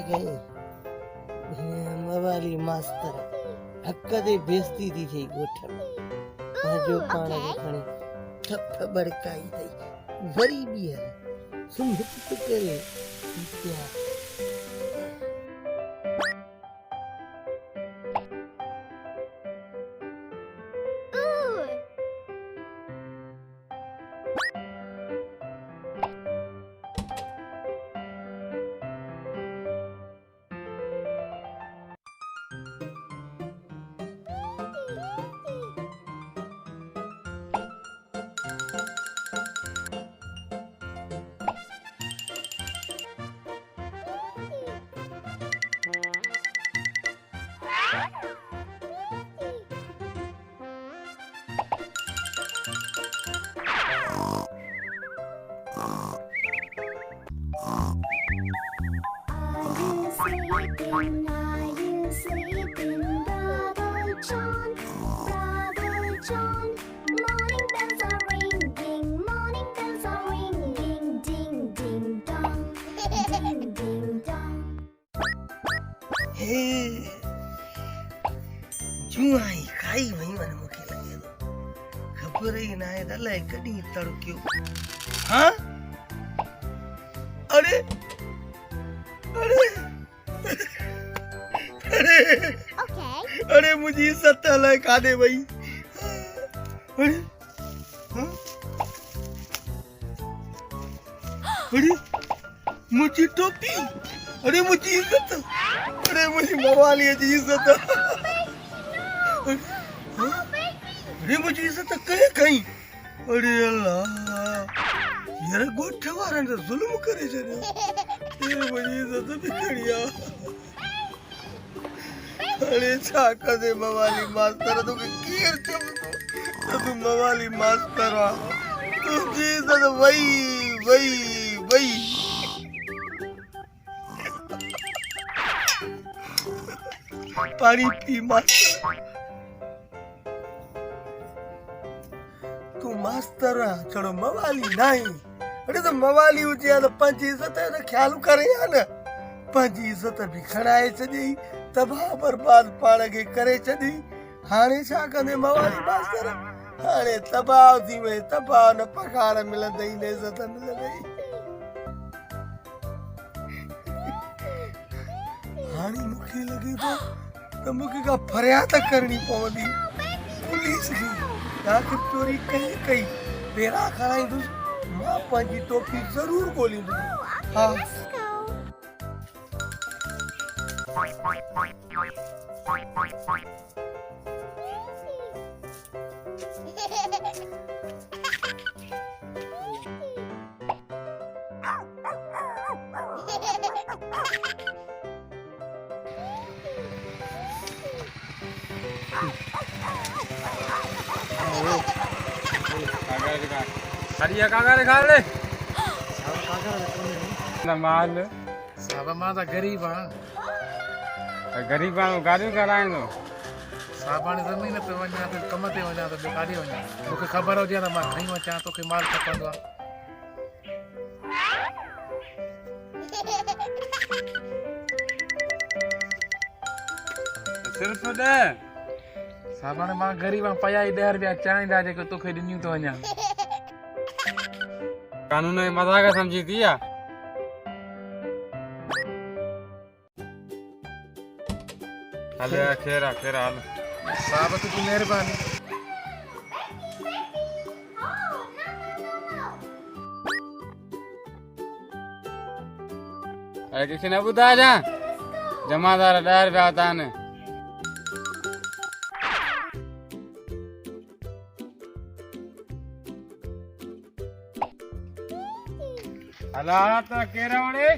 गए मवाली मास्तर हक दे बेइज्जती थी थी गोठ में जो पाण खे खणी ठप बड़काई अथई वरी ॿीहर सुम्ह करे पिया Are you sleeping, Brother John? Brother John, morning bells are ringing, morning bells are ringing, ding ding dong, ding ding dong. हे जुआई खाई वही मन मूंखे लगे थो ख़बर ही ना आहे त अलाए कॾहिं तड़कियो हाँ अरे अरे अरे Okay. अरे मुझे इज्जत अलाए काॾे वई अरे हाँ? अरे मुझी टोपी अरे मुझी इज्जत अरे मुझी मवाली जी इज्जत अरे मुझी इज्जत कहे कहीं अरे अल्लाह यार गोठ वारनि त ज़ुल्म करे छॾियो ये मुझी इज्जत बि खणी आ अरे छा कदे मवाली मास्तर तोखे केर चवंदो त तूं मवाली मास्तर आ तुंहिंजी इज्जत वई वई वई पानी पी मास्टर तू मास्टर आ चलो मवाली नहीं अरे तो मवाली हुजे आ त पंहिंजी इज्जत जो ख्याल करे आ न पंहिंजी इज्जत बि खणाए छॾी तबाह बर्बाद पाण खे करे छॾी हाणे छा कंदे मवाली मास्तर हाणे तबाह थी वई तबाह न पघार मिलंदई न इज्जत मिलंदई हाणे मूंखे लॻे थो त मूंखे का फरियाद करणी पवंदी पुलिस खे आखिर चोरी कई पेरा खणाईंदुसि मां पंहिंजी टोपी ज़रूर ॻोल्हींदुसि हा हरिया काका खा ले माल साहब मां त गरीब आ गरीब गाड़ियूं कराईंदो साहब हाणे ज़मीन ते वञा त कम ते वञा त काॾे वञा मूंखे ख़बर हुजे न मां खणी अचां तोखे माल खपंदो आहे सिर्फ़ ॾह साहब हाणे मां गरीब आहियां पया ई 10 रुपया चाहींदा जेके तोखे ॾिनियूं थो वञा कानून जी मज़ाक समझी थी या हले खेरा खेरा हल साहब तुंहिंजी महिरबानी अरे किसी ने ॿुधाए जा जमादार 10 रुपया था न हला त केरा वणे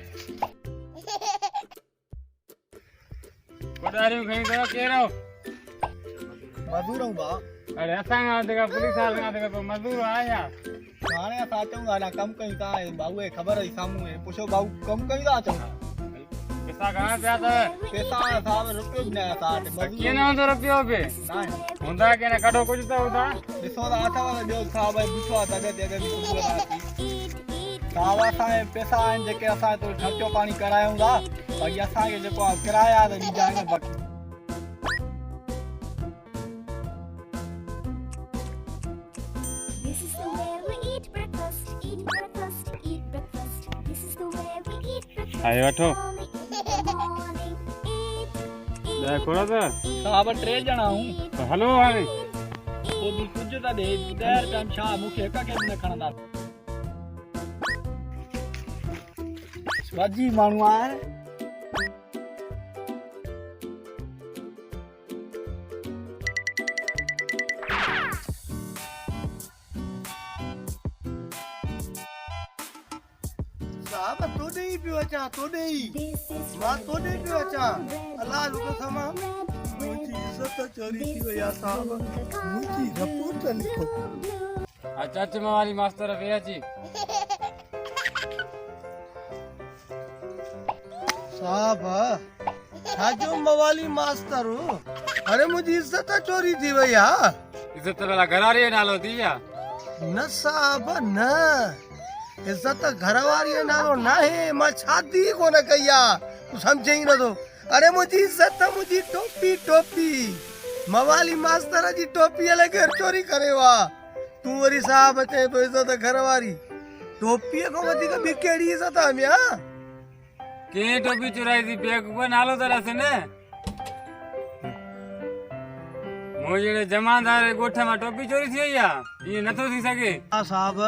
कोडारियूं खणी तो केरो मजदूर हूं बा अरे असां का पुलिस वाला का मजदूर आया हाणे असां चऊंगा ना कम कई ता बाबू खबर है सामू है पुछो बाबू कम कई ता चऊं पैसा कहां पे आता है पैसा साहब रुपयो भी ना साठ मजदूर केना तो रुपयो पे ना हुंदा के ना कढो कुछ तो हुंदा दिसो ता अथा वाला जो साहब है बिठो तगे तगे साहब असां पैसा आहिनि जेके असां तो खर्चो पानी करायूंगा बाक़ी असांखे जेको आहे किराया त ॾींदासीं बाक़ी This is the way we eat breakfast, eat breakfast, eat breakfast. This is the way we eat breakfast. आए वठो Only in the morning. Eat, ॾह खोड़ त साहब 3 ॼणा आहियूं हलो हाणे पोइ बि कुझु त ॾे ॿुधाए टाइम छा मूंखे हिक खे बि न खणंदा स्वाजी माण्हू आहे साहब तोॾे ई पियो अचां तोॾे ई This is मां तोॾे पियो अचां red, अलाह जो कसम आहे मुंहिंजी इज़त चोरी थी वई आहे साहब मुंहिंजी रिपोर्ट लिखो अच्छा अच मवाली मास्तर वे अची साहब छाजो मवाली मास्तर अरे मुंहिंजी इज़त चोरी थी वई आहे इज्जत वाला घरारी जो नालो थी विया न साहब न इज़त घरवारी जो नालो न आहे मां शादी कोन कई आहे तूं सम्झे ई नथो अरे मुंहिंजी इज़त मुंहिंजी टोपी टोपी मवाली मास्तर जी टोपी अलाए केरु चोरी करे वा तूं वरी साहब चए पियो इज़त घरवारी टोपीअ खां वधीक ॿी कहिड़ी इज़त आहे मिया कंहिं टोपी चुराई थी बेग को नालो त रस न मुंहिंजे जहिड़े जमादार ॻोठ मां टोपी चोरी थी वई आहे ईअं नथो थी सघे हा साहब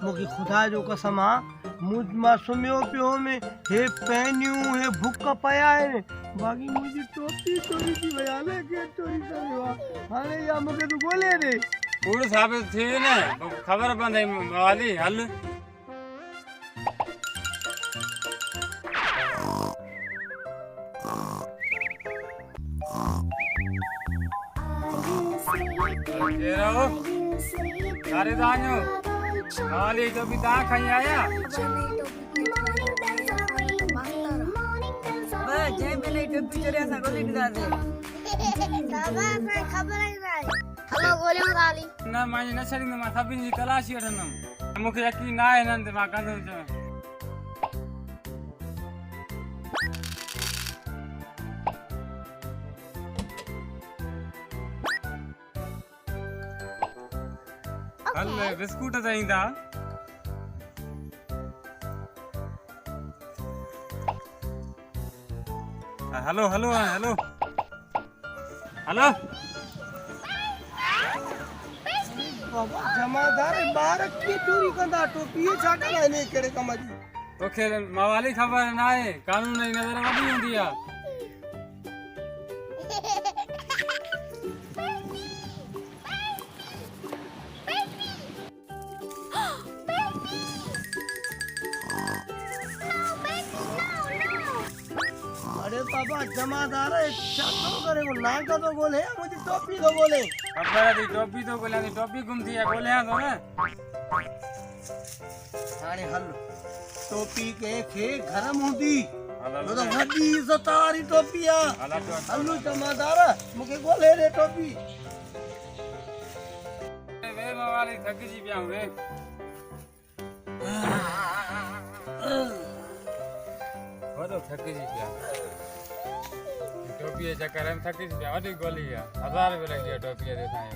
मूंखे ख़ुदा जो कसम आहे मां सुम्हियो पियो में हे पैनियूं हे बुक पिया आहिनि बाक़ी मुंहिंजी टोपी चोरी थी वई आहे अलाए केरु चोरी कयो आहे हाणे इहा मूंखे तूं ॻोल्हे ॾे कूड़ साबित थी वई न ख़बर पवंदई मवाली हल केरो सारे दानियो मवाली टोपी तव्हां खई आया जंहिं महिल टोपी चोरी असां ॻोल्हे ॾींदासीं हलो गोलियूं खाली न मां न छॾींदुमि मां सभिनी जी तलाशी वठंदुमि मूंखे यकीन न आहे हिननि ते मां कंदुमि हल बिस्कुट त ईंदा हलो हलो हलो हलो बाबा जमादार ॿार कीअं चोरी कंदा टोपी छा कंदा आहिनि कहिड़े कम जी तोखे मवाली ख़बर न आहे कानून जी नज़र वॾी हूंदी आहे अरे बाबा जमादार छा थो करे वो नाक तो ॻोल्हे मुंहिंजी टोपी तो ॻोल्हे ख़बर थी टोपी तो ॻोल्हियां थी टोपी गुम थी आहे ॻोल्हियां थो न हाणे हल टोपी कंहिंखे घर में हूंदी हलो तो वॾी इज़त वारी टोपी आहे हलो जमादार मूंखे ॻोल्हे ॾे टोपी वे मवाली थकिजी पिया वे वॾो थकिजी पिया टोपी जे चक्कर में थकिजी पिया वॾी गोली आहे 1000 रुपया लॻी विया टोपीअ ते साईं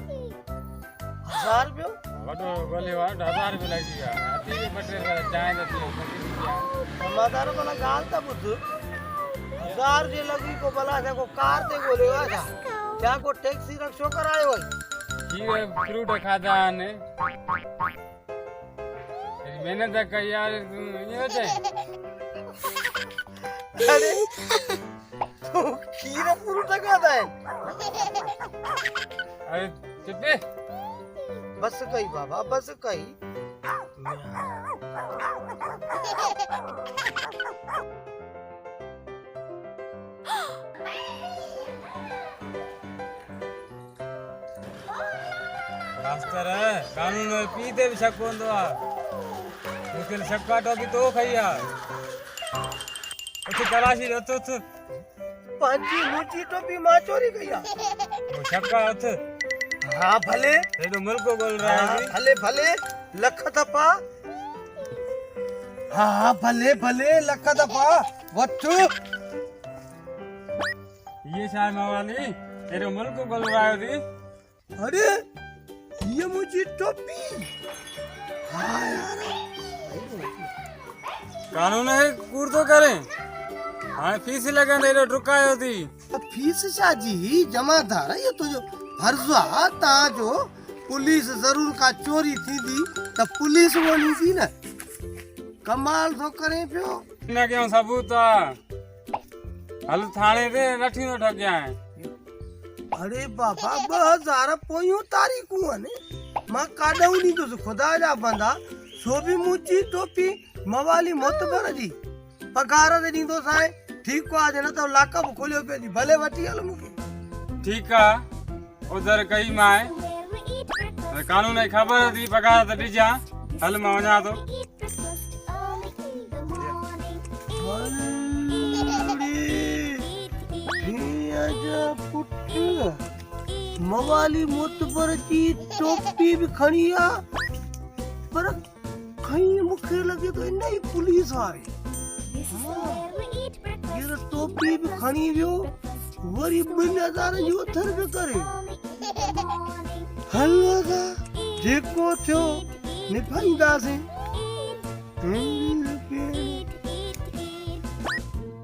1000 रुपयो वॾो गोली आहे 1000 रुपया लॻी विया अती बि 2-3 रुपया चांहि त थी थकिजी पिया जमादार भला ॻाल्हि त ॿुध 1000 जे लॻी को भला छा को कार ते ॻोल्हियो आहे छा को टैक्सी रक्शो करायो आहे खीर फ्रूट खाधा आहिनि महिनत कई यार ईअं चए अरे तू खीर फ्रूट खाधा आहिनि अरे चिपे बस कई बाबा बस कई मास्टर कानून में पी ते भी शक होंदो आ मूंखे शक आहे टोपी तो खई आहे उते तलाशी उत पंहिंजी मुंहिंजी टोपी मां चोरी कई आहे शक आहे उत हा भले हेॾो मुल्क ॻोल्ह रहा हा, है भले भले लख दफ़ा हा भले भले लख दफ़ा वठ ये छा मवाली एरो मुल्क गोलवायो थी अरे ये मुझी टोपी हाँ यार कानून है कूड़ तो करे हाँ फीस लगे एरो डुकायो थी फीस शाजी जमादार है ये तो जो फर्ज आ ता जो पुलिस जरूर का चोरी थी दी तो पुलिस वोनी थी ना कमाल तो करे पियो न क्यों सबूत आ हल थाने ते रठी तो ठगिया है अरे बाबा 2000 पोयूं तारीखू ने मां काडऊ नी तो खुदा जा बंदा सो भी मुची टोपी मवाली मोतबर जी पगार दे दी तो साए ठीक को आज न तो लाका खोलियो पे जी भले वठी हल मुके ठीक आ उधर कई माए कानून है खबर थी पगार तो डिजा हल मां वना तो मवाली मोतबर जी टोपी भी खणिया पर कहीं मुखे लगे तो इन्ना ही पुलिस आ रही ये टोपी भी खणी वियो वरी 2000 जो थर पे करे हलवा जेको थियो निभाईंदासीं